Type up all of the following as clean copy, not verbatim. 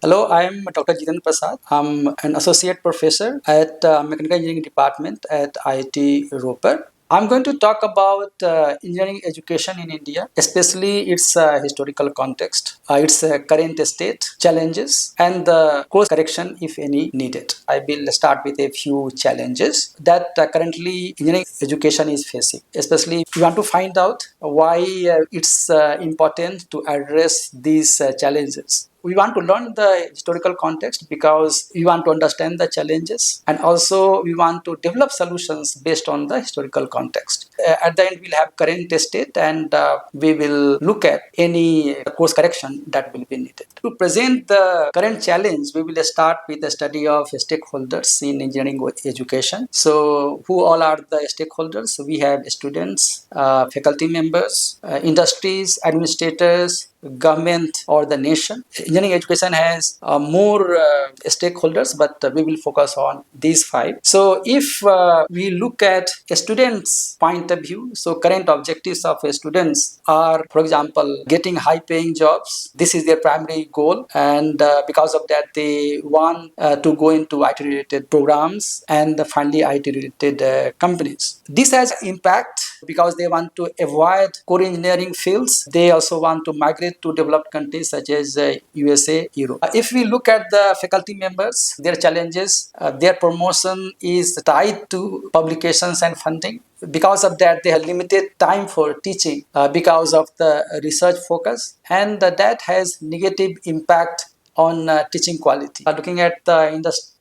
Hello, I am Dr. Jiten Prasad. I'm an associate professor at Mechanical Engineering Department at IIT Roper. I'm going to talk about engineering education in India, especially its historical context, its current state, challenges, and the course correction, if any, needed. I will start with a few challenges that currently engineering education is facing, especially if you want to find out why it's important to address these challenges. We want to learn the historical context because we want to understand the challenges, and also we want to develop solutions based on the historical context. At the end, we'll have current state, and we will look at any course correction that will be needed. To present the current challenge, we will start with the study of stakeholders in engineering education. So, who all are the stakeholders? We have students, faculty members, industries, administrators, government, or the nation. Engineering education has more stakeholders, but we will focus on these five. So if we look at a student's point of view, so current objectives of students are, for example, getting high paying jobs. This is their primary goal, and because of that they want to go into IT related programs and finally IT related companies. This has impact because they want to avoid core engineering fields. They also want to migrate to developed countries such as USA, Europe. If we look at the faculty members, their challenges, their promotion is tied to publications and funding. Because of that, they have limited time for teaching because of the research focus, and that has negative impact on teaching quality. Looking at the industrial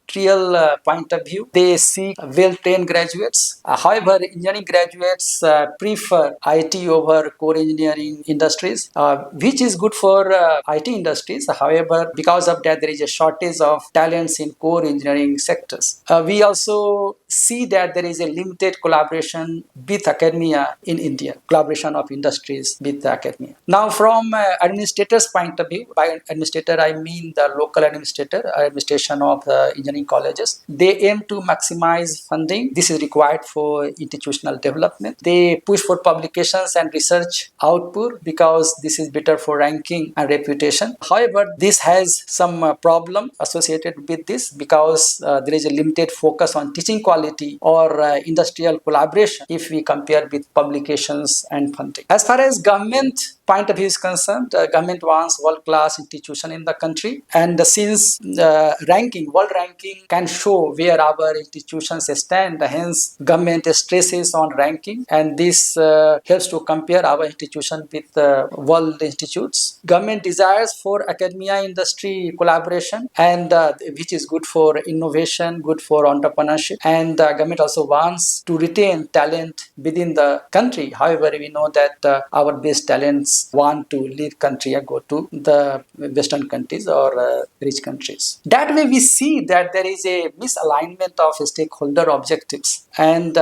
point of view, they seek well-trained graduates. However, engineering graduates prefer IT over core engineering industries, which is good for IT industries. However, because of that, there is a shortage of talents in core engineering sectors. We also see that there is a limited collaboration with academia in India, collaboration of industries with academia. Now, from administrator's point of view, by administrator I mean the local administration of engineering colleges. They aim to maximize funding. This is required for institutional development. They push for publications and research output because this is better for ranking and reputation. However, this has some problem associated with this because there is a limited focus on teaching quality or industrial collaboration if we compare with publications and funding. As far as government point of view is concerned, government wants world-class institution in the country, and since world ranking can show where our institutions stand, hence government stresses on ranking, and this helps to compare our institution with world institutes. Government desires for academia industry collaboration, and which is good for innovation, good for entrepreneurship, and government also wants to retain talent within the country. However, we know that our best talents want to leave country and go to the western countries or rich countries. That way we see that there is a misalignment of stakeholder objectives, and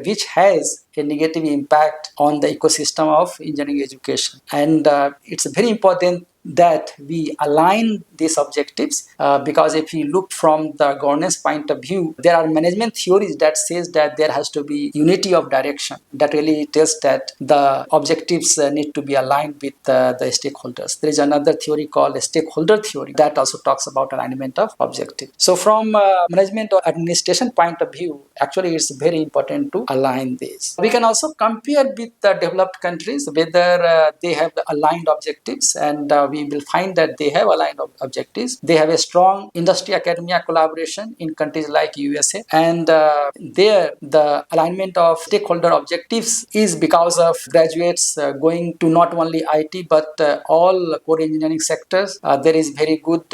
which has a negative impact on the ecosystem of engineering education. And it's very important that we align these objectives because if we look from the governance point of view, there are management theories that says that there has to be unity of direction. That really tells that the objectives need to be aligned with the stakeholders. There is another theory called stakeholder theory that also talks about alignment of objectives. So from management or administration point of view, actually it's very important to align these. We can also compare with the developed countries whether they have aligned objectives, and we will find that they have aligned objectives. They have a strong industry academia collaboration in countries like USA, and there the alignment of stakeholder objectives is because of graduates going to not only IT but all core engineering sectors. There is very good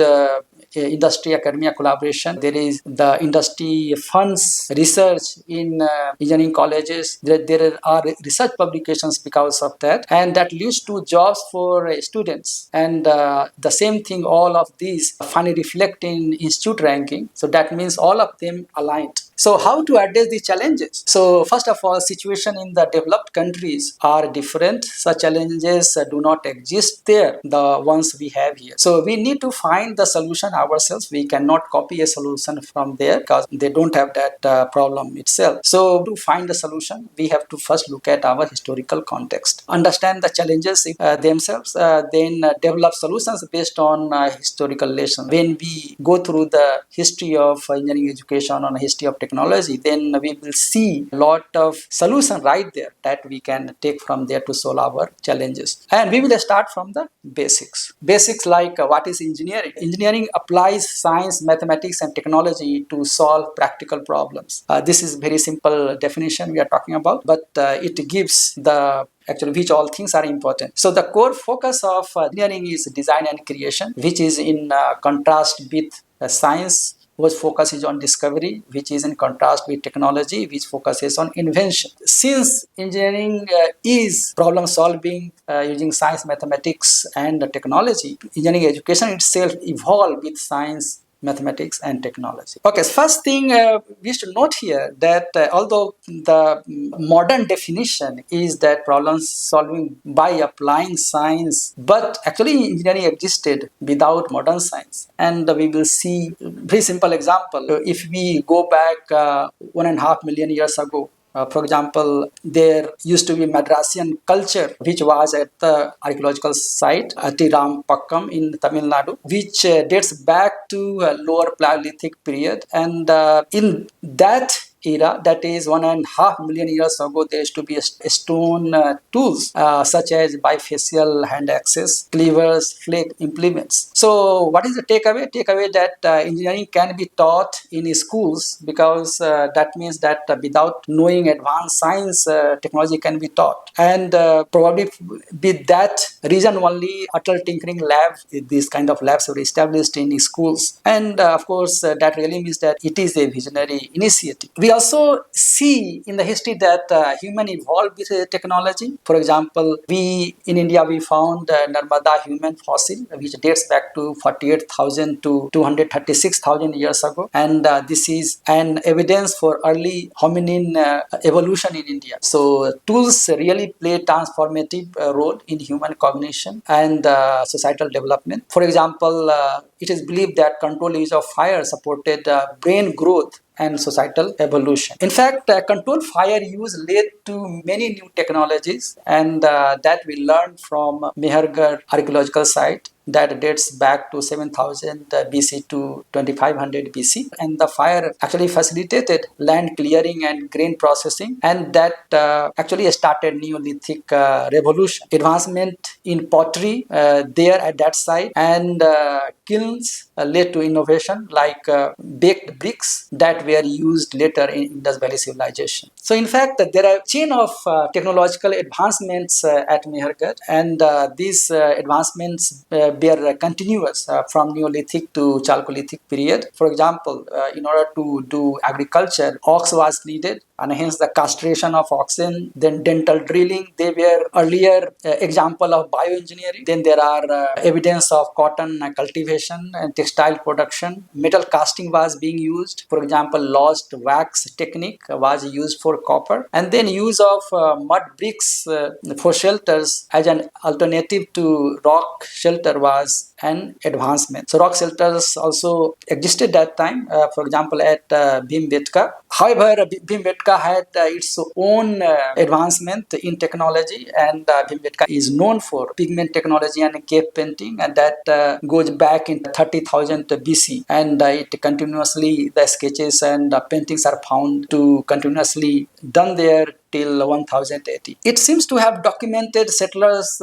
industry academia collaboration. There is the industry funds research in engineering colleges. There are research publications because of that, and that leads to jobs for students. And the same thing, all of these finally reflect in institute ranking. So that means all of them aligned. So how to address the challenges? So first of all, situation in the developed countries are different. Such challenges do not exist there, the ones we have here. So we need to find the solution ourselves. We cannot copy a solution from there because they don't have that problem itself. So to find the solution, we have to first look at our historical context, understand the challenges themselves, then develop solutions based on historical lessons. When we go through the history of engineering education on history of technology, then we will see a lot of solution right there that we can take from there to solve our challenges. And we will start from the basics. Basics like what is engineering? Engineering applies science, mathematics, and technology to solve practical problems. This is very simple definition we are talking about, but it gives the actually which all things are important. So the core focus of engineering is design and creation, which is in contrast with science, whose focus is on discovery, which is in contrast with technology, which focuses on invention. Since engineering is problem solving using science, mathematics, and technology, engineering education itself evolved with science, mathematics, and technology. Okay, so first thing we should note here that although the modern definition is that problem solving by applying science, but actually engineering existed without modern science. And we will see very simple example. If we go back 1.5 million years ago, for example, there used to be Madrasian culture, which was at the archaeological site Atirampakkam in Tamil Nadu, which dates back to lower Paleolithic period. And in that era, that is 1.5 million years ago, there used to be stone tools such as bifacial hand axes, cleavers, flake implements. So what is the takeaway? Takeaway that engineering can be taught in schools because that means that without knowing advanced science, technology can be taught. And probably with that reason only, Atal Tinkering Lab, these kind of labs were established in schools. And of course, that really means that it is a visionary initiative. We also see in the history that human evolved with technology. For example, in India, we found Narmada human fossil, which dates back to 48,000 to 236,000 years ago. And this is an evidence for early hominin evolution in India. So tools really play transformative role in human cognition and societal development. For example, it is believed that controlled use of fire supported brain growth and societal evolution. In fact, controlled fire use led to many new technologies, and that we learned from Mehergarh archaeological site that dates back to 7000 BC to 2500 BC. And the fire actually facilitated land clearing and grain processing, and that actually started Neolithic revolution. Advancement in pottery there at that site, and kilns led to innovation like baked bricks that were used later in Indus Valley civilization. So in fact, there are a chain of technological advancements at Mehergarh, and these advancements were continuous from Neolithic to Chalcolithic period. For example, in order to do agriculture, ox was needed, and hence the castration of oxen, then dental drilling. They were earlier example of bioengineering. Then there are evidence of cotton cultivation and textile production. Metal casting was being used. For example, lost wax technique was used for copper. And then use of mud bricks for shelters as an alternative to rock shelter was an advancement. So rock shelters also existed that time, for example, at Bhimbetka. However, Bhimbetka had its own advancement in technology, and Bhimbetka is known for pigment technology and cave painting, and that goes back in 30,000 BC, and it continuously, the sketches and paintings are found to continuously done there till 1080. It seems to have documented settlers'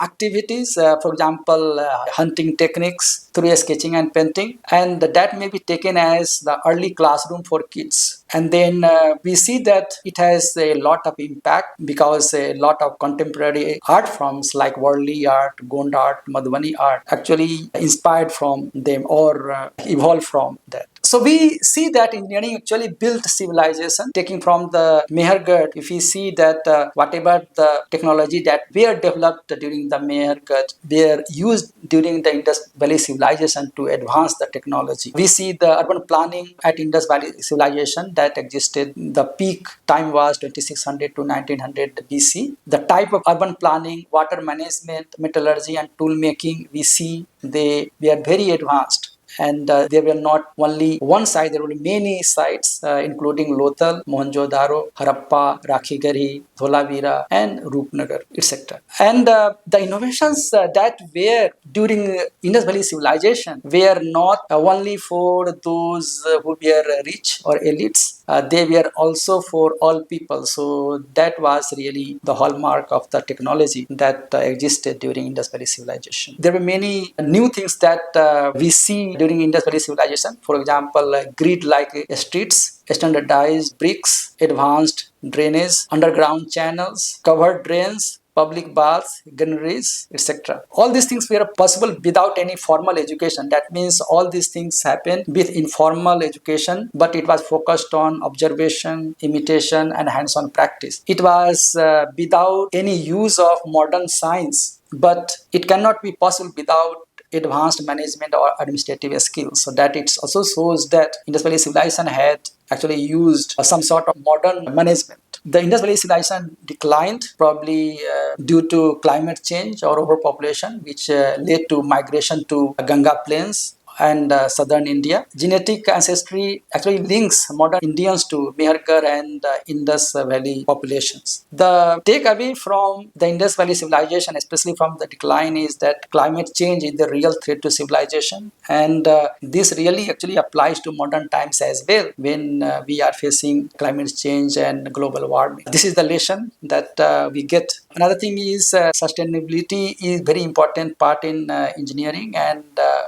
activities, for example, hunting techniques through sketching and painting, and that may be taken as the early classroom for kids. And then we see that it has a lot of impact because a lot of contemporary art forms like Worli art, Gond art, Madhubani art actually inspired from them or evolved from that. So we see that engineering actually built civilization. Taking from the Mehergarh, if we see that whatever the technology that were developed during the Mehergarh were used during the Indus Valley civilization to advance the technology. We see the urban planning at Indus Valley civilization that existed. The peak time was 2600 to 1900 BC. The type of urban planning, water management, metallurgy, and tool making, we see they were very advanced. And there were not only one site, there were many sites, including Lothal, Mohenjo-daro, Harappa, Rakhigari, Dholavira, and Rupnagar, etc. And the innovations that were during Indus Valley civilization were not only for those who were rich or elites, they were also for all people. So that was really the hallmark of the technology that existed during Indus Valley civilization. There were many new things that we see during Indus Valley civilization. For example, grid-like streets, standardized bricks, advanced drainage, underground channels, covered drains, public baths, granaries, etc. All these things were possible without any formal education. That means all these things happened with informal education, but it was focused on observation, imitation, and hands-on practice. It was without any use of modern science, but it cannot be possible without advanced management or administrative skills. So that it also shows that Indus Valley civilization had actually used some sort of modern management. The Indus Valley civilization declined probably due to climate change or overpopulation, which led to migration to Ganga plains and southern India. Genetic ancestry actually links modern Indians to Mehergarh and Indus Valley populations. The takeaway from the Indus Valley civilization, especially from the decline, is that climate change is the real threat to civilization, and this really actually applies to modern times as well when we are facing climate change and global warming. This is the lesson that we get. Another thing is sustainability is very important part in engineering, and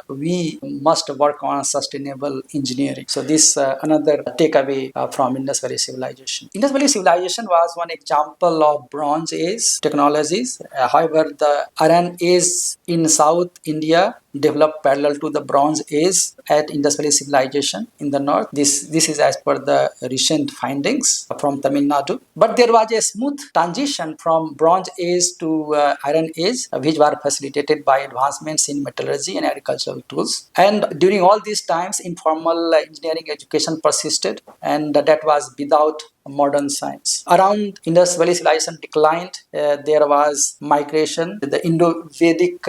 we must work on sustainable engineering. So this another takeaway from Indus Valley civilization. Indus Valley civilization was one example of Bronze Age technologies. However, the Iron Age in South India developed parallel to the Bronze Age at Indus Valley civilization in the north. This is as per the recent findings from Tamil Nadu. But there was a smooth transition from Bronze Age to Iron Age, which were facilitated by advancements in metallurgy and agricultural tools. And during all these times, informal engineering education persisted, and that was without modern science. Around Indus Valley civilization declined, there was migration, the Indo-Vedic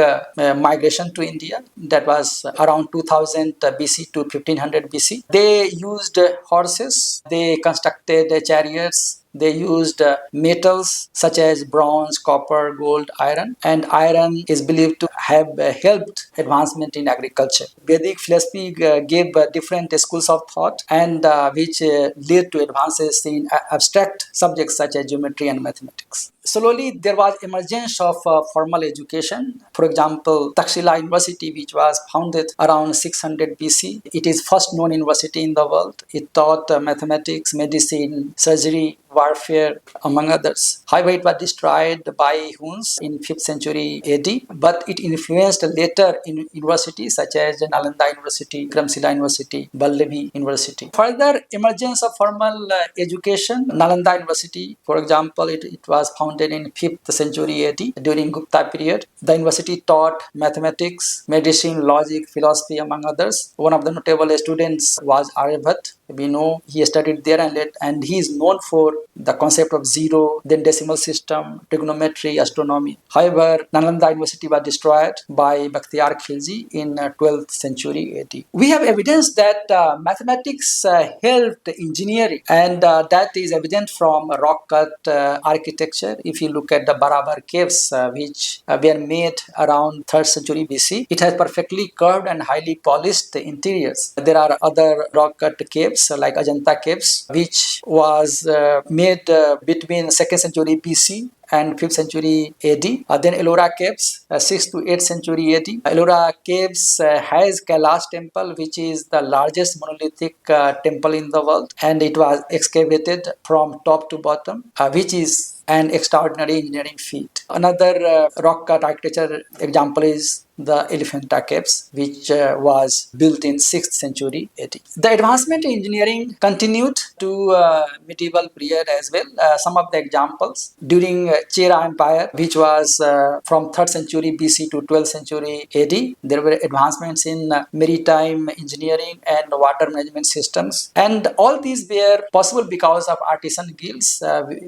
migration to India. That was around 2000 BC to 1500 BC. They used horses, they constructed chariots, they used metals such as bronze, copper, gold, iron, and iron is believed to have helped advancement in agriculture. Vedic philosophy gave different schools of thought, and which led to advances in abstract subjects such as geometry and mathematics. Slowly, there was emergence of formal education. For example, Takshila University, which was founded around 600 BC. It is first known university in the world. It taught mathematics, medicine, surgery, warfare, among others. However, it was destroyed by Huns in 5th century AD, but it influenced later in universities such as Nalanda University, Vikramshila University, Vallavi University. Further emergence of formal education, Nalanda University, for example, it was founded in 5th century AD during Gupta period. The university taught mathematics, medicine, logic, philosophy, among others. One of the notable students was Aryabhat. We know he studied there and he is known for the concept of zero, then decimal system, trigonometry, astronomy. However, Nalanda University was destroyed by Bakhtiyar Khilji in 12th century AD. We have evidence that mathematics helped engineering, and that is evident from rock cut architecture. If you look at the Barabar caves, which were made around 3rd century BC, it has perfectly curved and highly polished interiors. There are other rock cut caves like Ajanta caves, which was made between 2nd century BC and 5th century AD. Then Ellora Caves, 6th to 8th century AD. Ellora Caves has Kailash Temple, which is the largest monolithic temple in the world, and it was excavated from top to bottom, which is an extraordinary engineering feat. Another rock cut architecture example is the Elephanta Caves, which was built in 6th century AD. The advancement in engineering continued to medieval period as well. Some of the examples during Chera Empire, which was from 3rd century BC to 12th century AD, there were advancements in maritime engineering and water management systems, and all these were possible because of artisan guilds,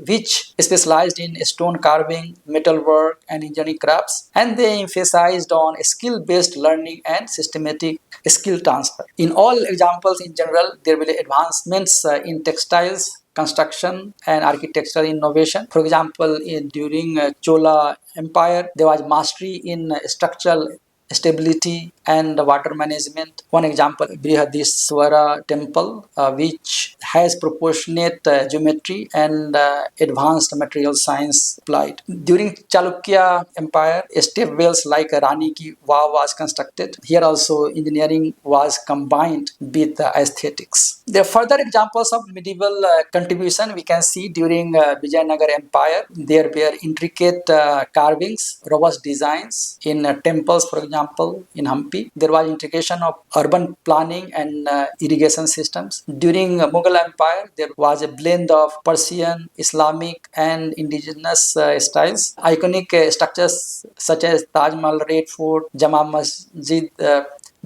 which specialized in stone carving, metalwork, and engineering crafts, and they emphasized on skill-based learning and systematic skill transfer. In all examples, in general, there will be advancements in textiles, construction, and architectural innovation. For example, during Chola Empire, there was mastery in structural stability and water management. One example, Brihadiswara temple, which has proportionate geometry and advanced material science applied. During Chalukya Empire, step wells like Rani Ki Vav was constructed. Here also engineering was combined with aesthetics. There are further examples of medieval contribution we can see during Vijayanagar Empire. There were intricate carvings, robust designs in temples, for example, in Hampi. There was integration of urban planning and irrigation systems. During Mughal Empire, there was a blend of Persian, Islamic, and indigenous styles. Iconic structures such as Taj Mahal, Red Fort, Jama Masjid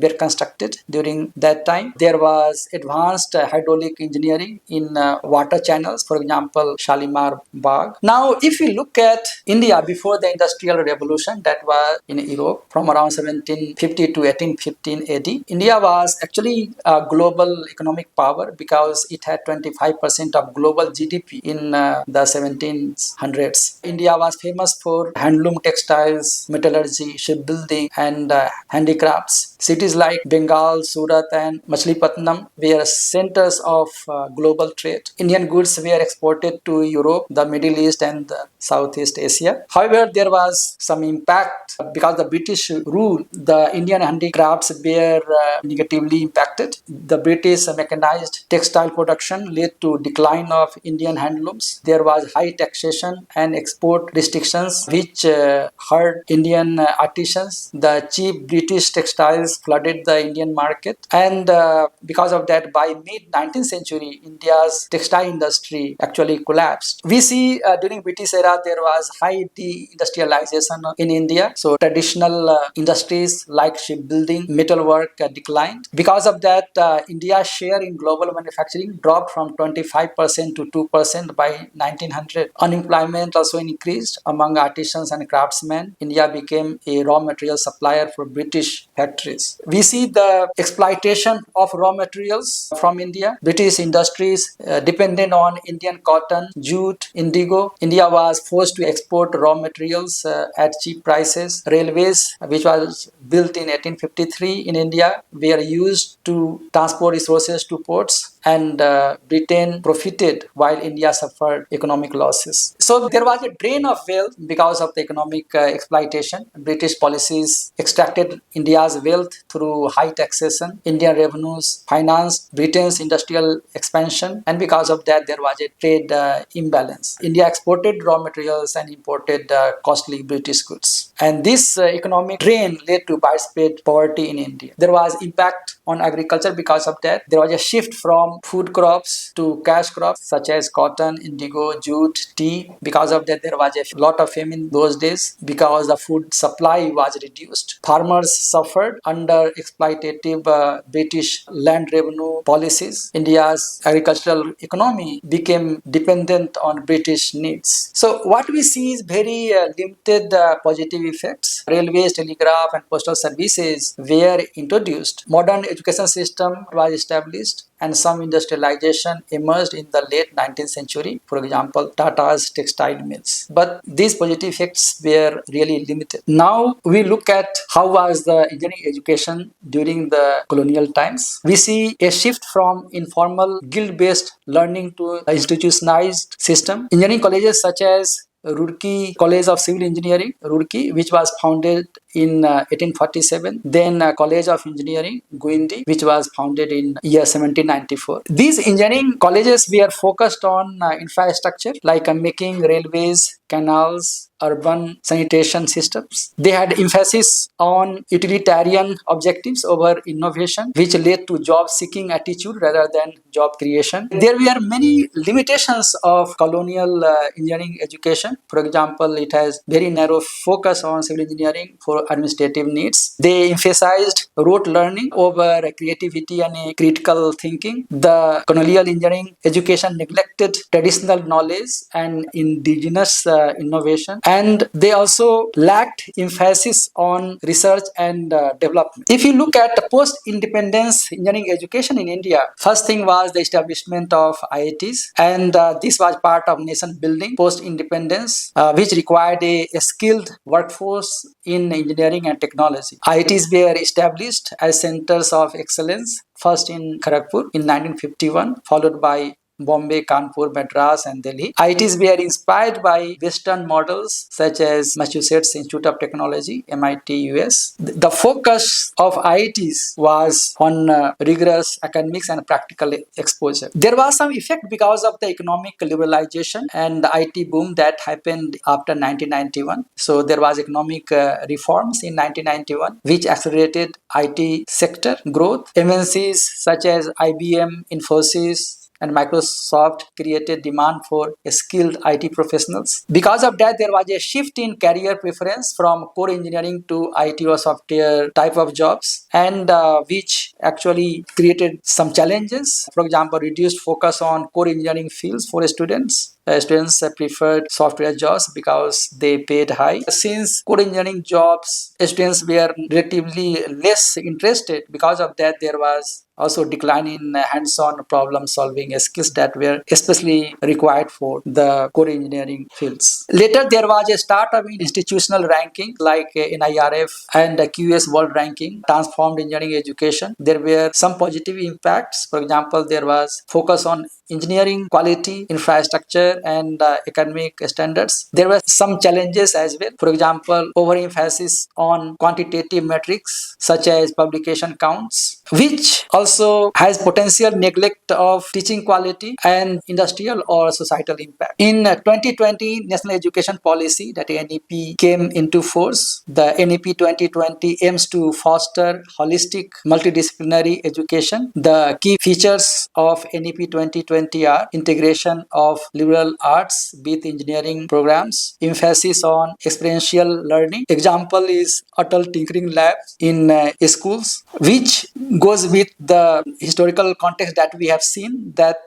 were constructed during that time. There was advanced hydraulic engineering in water channels, for example, Shalimar Bagh. Now, if we look at India before the Industrial Revolution, that was in Europe from around 1750 to 1815 AD, India was actually a global economic power because it had 25% of global GDP in the 1700s. India was famous for handloom textiles, metallurgy, shipbuilding, and handicrafts. Cities like Bengal, Surat, and Machilipatnam were centers of global trade. Indian goods were exported to Europe, the Middle East, and Southeast Asia. However, there was some impact because the British rule. The Indian handicrafts were negatively impacted. The British mechanized textile production led to decline of Indian handlooms. There was high taxation and export restrictions which hurt Indian artisans. The cheap British textiles flooded the Indian market, and because of that, by mid-19th century, India's textile industry actually collapsed. We see during British era there was high de-industrialization in India, so traditional industries like shipbuilding, metalwork declined. Because of that, India's share in global manufacturing dropped from 25% to 2% by 1900. Unemployment also increased among artisans and craftsmen. India became a raw material supplier for British factories. We see the exploitation of raw materials from India. British industries depended on Indian cotton, jute, indigo. India was forced to export raw materials at cheap prices. Railways, which was built in 1853 in India, were used to transport resources to ports, and Britain profited while India suffered economic losses. So there was a drain of wealth because of the economic exploitation. British policies extracted India's wealth through high taxation. Indian revenues financed Britain's industrial expansion, and because of that, there was a trade imbalance. India exported raw materials and imported costly British goods. And this economic drain led to widespread poverty in India. There was impact on agriculture because of that. There was a shift from food crops to cash crops such as cotton, indigo, jute, tea. Because of that, there was a lot of famine those days because the food supply was reduced. Farmers suffered under exploitative British land revenue policies. India's agricultural economy became dependent on British needs. So what we see is very limited positive effects. Railways, telegraph, and postal services were introduced. Modern education system was established, and some industrialization emerged in the late 19th century. For example, Tata's textile mills. But these positive effects were really limited. Now we look at how was the engineering education during the colonial times. We see a shift from informal guild-based learning to an institutionalized system. Engineering colleges such as Roorkee College of Civil Engineering, Roorkee, which was founded in 1847. Then College of Engineering, Guindy, which was founded in year 1794. These engineering colleges were focused on infrastructure like making railways, canals, urban sanitation systems. They had emphasis on utilitarian objectives over innovation, which led to job-seeking attitude rather than job creation. There were many limitations of colonial engineering education. For example, it has very narrow focus on civil engineering for administrative needs. They emphasized rote learning over creativity and critical thinking. The colonial engineering education neglected traditional knowledge and indigenous innovation, and they also lacked emphasis on research and development. If you look at post-independence engineering education in India, first thing was the establishment of IITs, and this was part of nation building post-independence, which required a skilled workforce in engineering and technology. IITs were established as centers of excellence, first in Kharagpur in 1951, followed by Bombay, Kanpur, Madras, and Delhi. IITs were inspired by Western models such as Massachusetts Institute of Technology, MIT, US. The focus of IITs was on rigorous academics and practical exposure. There was some effect because of the economic liberalization and the IT boom that happened after 1991. So there was economic reforms in 1991, which accelerated IT sector growth. MNCs such as IBM, Infosys, and Microsoft created demand for skilled IT professionals. Because of that, there was a shift in career preference from core engineering to IT or software type of jobs, and which actually created some challenges. For example, reduced focus on core engineering fields for students. Students preferred software jobs because they paid high. Since core engineering jobs, students were relatively less interested. Because of that, there was also decline in hands-on problem-solving skills that were especially required for the core engineering fields. Later, there was a start of institutional ranking like NIRF and QS World Ranking transformed engineering education. There were some positive impacts. For example, there was focus on engineering quality, infrastructure, and academic standards. There were some challenges as well. For example, overemphasis on quantitative metrics such as publication counts, which also has potential neglect of teaching quality and industrial or societal impact. In 2020, National Education Policy, that NEP, came into force. The NEP 2020 aims to foster holistic multidisciplinary education. The key features of NEP 2020 are integration of liberal arts with engineering programs, emphasis on experiential learning. Example is Atal Tinkering Lab in schools, which goes with the historical context that we have seen that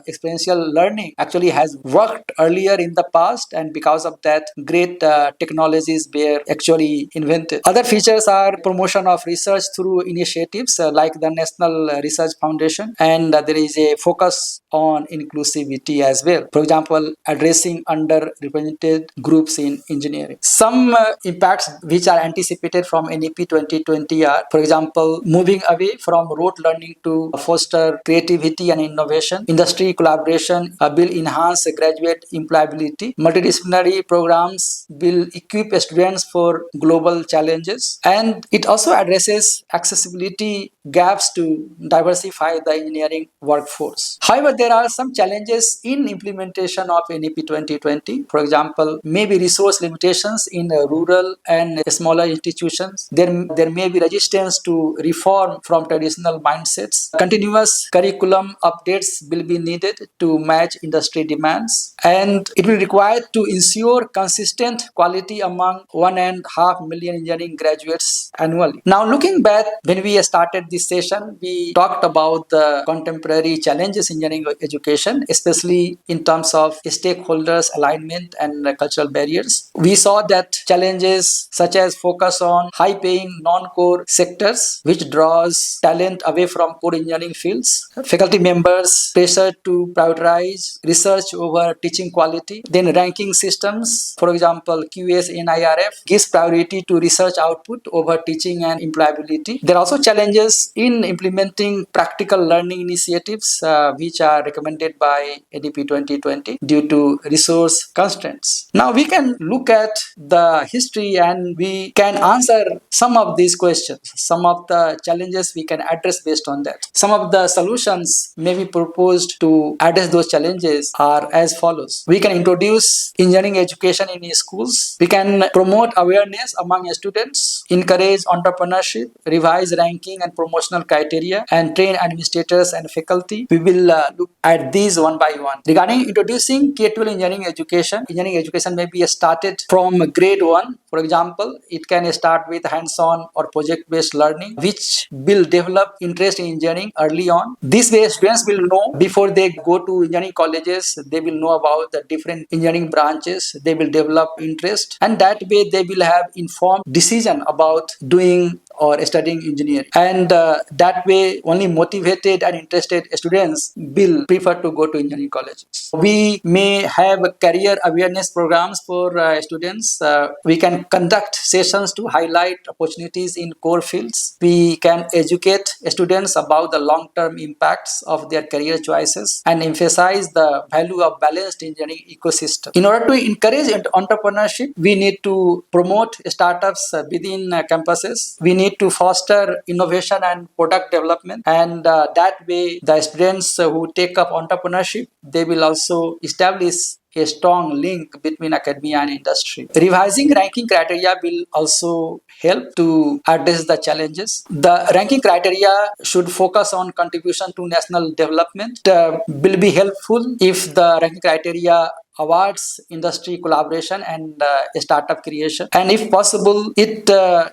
experiential learning actually has worked earlier in the past, and because of that, great technologies were actually invented. Other features are promotion of research through initiatives like the National Research Foundation, and there is a focus on inclusivity as well. For example, addressing underrepresented groups in engineering. Some impacts which are anticipated from NEP 2020 are, for example, moving away from rote learning to foster creativity and innovation. Industry collaboration will enhance graduate employability. Multidisciplinary programs will equip students for global challenges, and it also addresses accessibility gaps to diversify the engineering workforce. However, there are some challenges in implementation of NEP 2020. For example, maybe resource limitations in rural and smaller institutions. There may be resistance to reform from traditional mindsets. Continuous curriculum updates will be needed to match industry demands, and it will require to ensure consistent quality among 1.5 million engineering graduates annually. Now, looking back, when we started this session, we talked about the contemporary challenges in engineering education, especially in terms of stakeholders, alignment, and cultural barriers. We saw that challenges such as focus on high-paying non-core sectors, which draws talent away from core engineering fields. Faculty members pressure to prioritize research over teaching quality. Then ranking systems, for example, QS NIRF, gives priority to research output over teaching and employability. There are also challenges in implementing practical learning initiatives which are recommended by ADP 2020 due to resource constraints. Now we can look at the history and we can answer some of these questions. Some of the challenges we can address based on that. Some of the solutions may be proposed to address those challenges are as follows. We can introduce engineering education in schools. We can promote awareness among students, encourage entrepreneurship, revise ranking and promotional criteria, and train administrators and faculty. We will look at these one by one. Regarding introducing K-12 engineering education may be started from grade 1. For example, it can start with hands-on or project-based learning, which will develop interest in engineering early on. This way, students will know before they go to engineering colleges, they will know about the different engineering branches, they will develop interest, and that way they will have informed decision about doing or studying engineering. And that way, only motivated and interested students will prefer to go to engineering colleges. We may have career awareness programs for students. We can conduct sessions to highlight opportunities in core fields. We can educate students about the long-term impacts of their career choices and emphasize the value of balanced engineering ecosystem. In order to encourage entrepreneurship, we need to promote startups within campuses. We need to foster innovation and product development, and that way the students who take up entrepreneurship, they will also establish a strong link between academia and industry. Revising ranking criteria will also help to address the challenges. The ranking criteria should focus on contribution to national development. Will be helpful if the ranking criteria awards industry collaboration and startup creation, and if possible it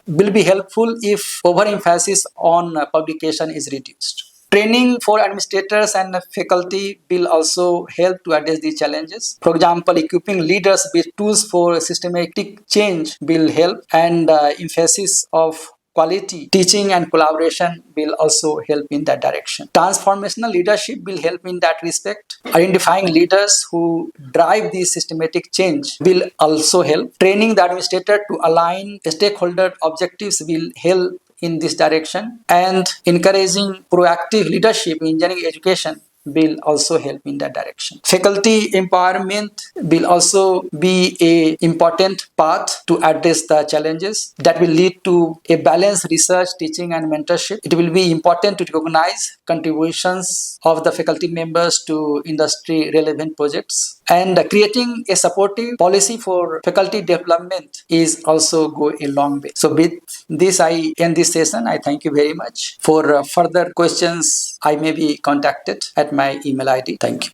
will be helpful if overemphasis on publication is reduced. Training for administrators and faculty will also help to address these challenges. For example, equipping leaders with tools for systematic change will help, and emphasis of quality teaching and collaboration will also help in that direction. Transformational leadership will help in that respect. Identifying leaders who drive this systematic change will also help. Training the administrator to align stakeholder objectives will help in this direction, and encouraging proactive leadership in engineering education will also help in that direction. Faculty empowerment will also be an important path to address the challenges that will lead to a balanced research, teaching and mentorship. It will be important to recognize contributions of the faculty members to industry relevant projects, and creating a supportive policy for faculty development is also go a long way. So with this I end this session. I thank you very much. For further questions I may be contacted at my email ID. Thank you.